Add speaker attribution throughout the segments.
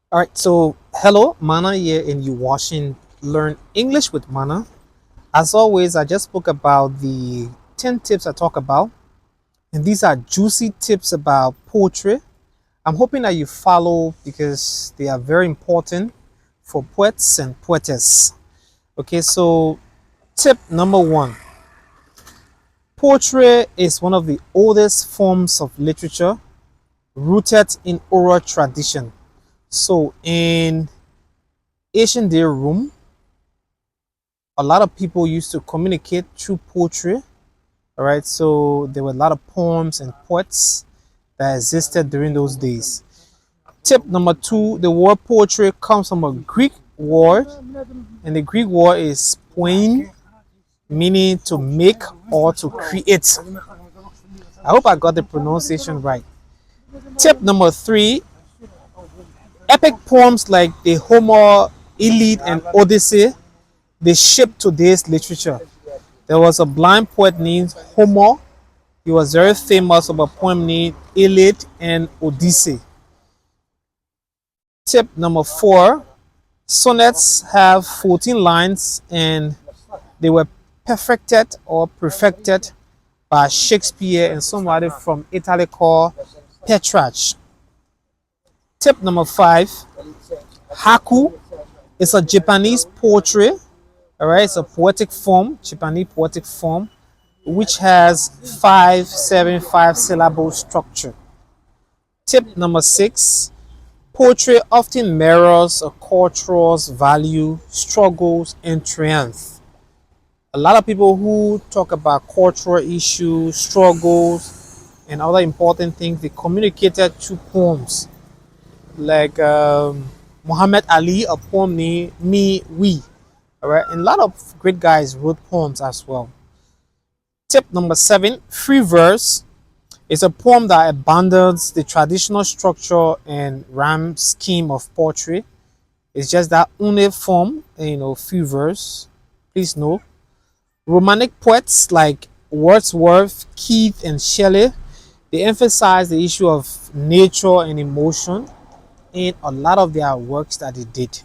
Speaker 1: All right, so hello, Mana here, and you watching Learn English with Mana. As always, I just spoke about the 10 tips I talk about, and these are juicy tips about poetry. I'm hoping that you follow because they are very important for poets and poetess. Okay, so tip number one, poetry is one of the oldest forms of literature rooted in oral tradition. So, in ancient day Rome, a lot of people used to communicate through poetry. All right, so there were a lot of poems and poets that existed during those days. Tip number two, the word poetry comes from a Greek word, and the Greek word is poin, meaning to make or to create. I hope I got the pronunciation right. Tip number three, epic poems like the Homer, Iliad, and Odyssey, they shape today's literature. There was a blind poet named Homer. He was very famous for a poem named Iliad and Odyssey. Tip number four, sonnets have 14 lines and they were perfected or perfected by Shakespeare and somebody from Italy called Petrarch. Tip number five, Haku is a Japanese poetry. All right, it's a poetic form, Japanese poetic form, which has 575 syllable structure. Tip number six, poetry often mirrors a culture's value, struggles, and triumph. A lot of people who talk about cultural issues, struggles, and other important things, they communicated through poems. Like Muhammad Ali, a poem named Me, We. All right, and a lot of great guys wrote poems as well. Tip number seven, free verse is a poem that abandons the traditional structure and rhyme scheme of poetry. It's just that only form, free verse. Please know. Romantic poets like Wordsworth, Keith, and Shelley, they emphasize the issue of nature and emotion in a lot of their works that they did.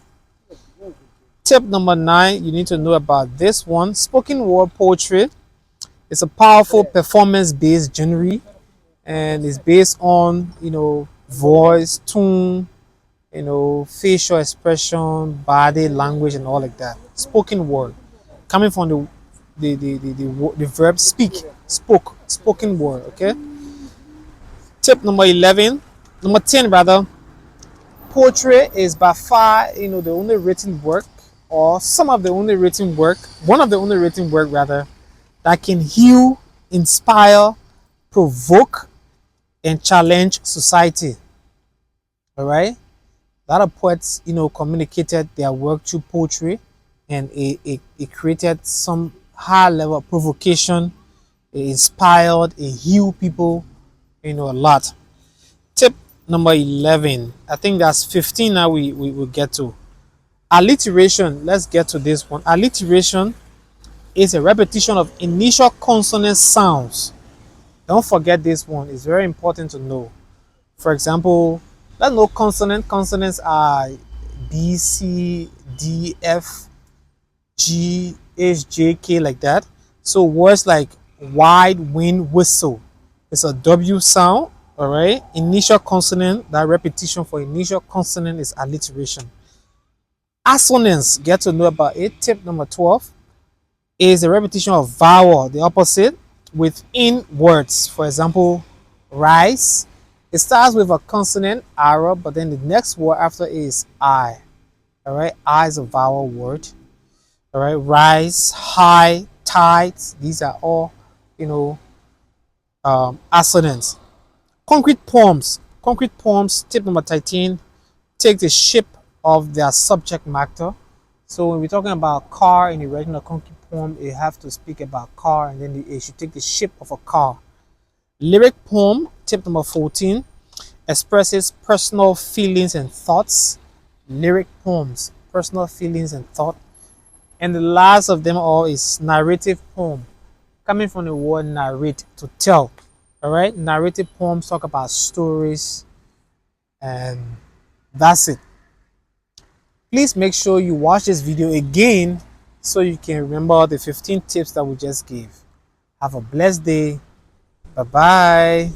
Speaker 1: Tip number nine, you need to know about this one. Spoken word poetry is a powerful performance-based genre and is based on voice, tone, facial expression, body language, and all like that. Spoken word coming from the verb speak, spoken word. Okay. Tip number 11, number 10 rather. Poetry is by far the only written work, or some of the only written work, one of the only written work rather, that can heal, inspire, provoke, and challenge society. All right. A lot of poets, communicated their work through poetry, and it created some high level of provocation. It inspired, it healed people, a lot. Tip number 11. I think that's 15 now we will get to. Alliteration. Let's get to this one. Alliteration is a repetition of initial consonant sounds. Don't forget this one. It's very important to know. For example, let's know consonant. Consonants are B, C, D, F, G, H, J, K, like that. So words like wide, wind, whistle. It's a W sound. All right. Initial consonant. That repetition for initial consonant is alliteration. Assonance. Get to know about it. Tip number 12 is a repetition of vowel, the opposite, within words. For example, rise. It starts with a consonant R, but then the next word after is I. All right, I is a vowel word. All right, rise, high, tight. These are all, assonance. Concrete poems. Concrete poems. Tip number 13. Take the shape of their subject matter. So when we're talking about car and you're writing a concrete poem, you have to speak about car, and then it should take the shape of a car. Lyric poem. Tip number 14. Expresses personal feelings and thoughts. Lyric poems, personal feelings and thought. And the last of them all is narrative poem, coming from the word narrate, to tell. All right, narrative poems talk about stories, and that's it. Please make sure you watch this video again so you can remember the 15 tips that we just gave. Have a blessed day. Bye bye.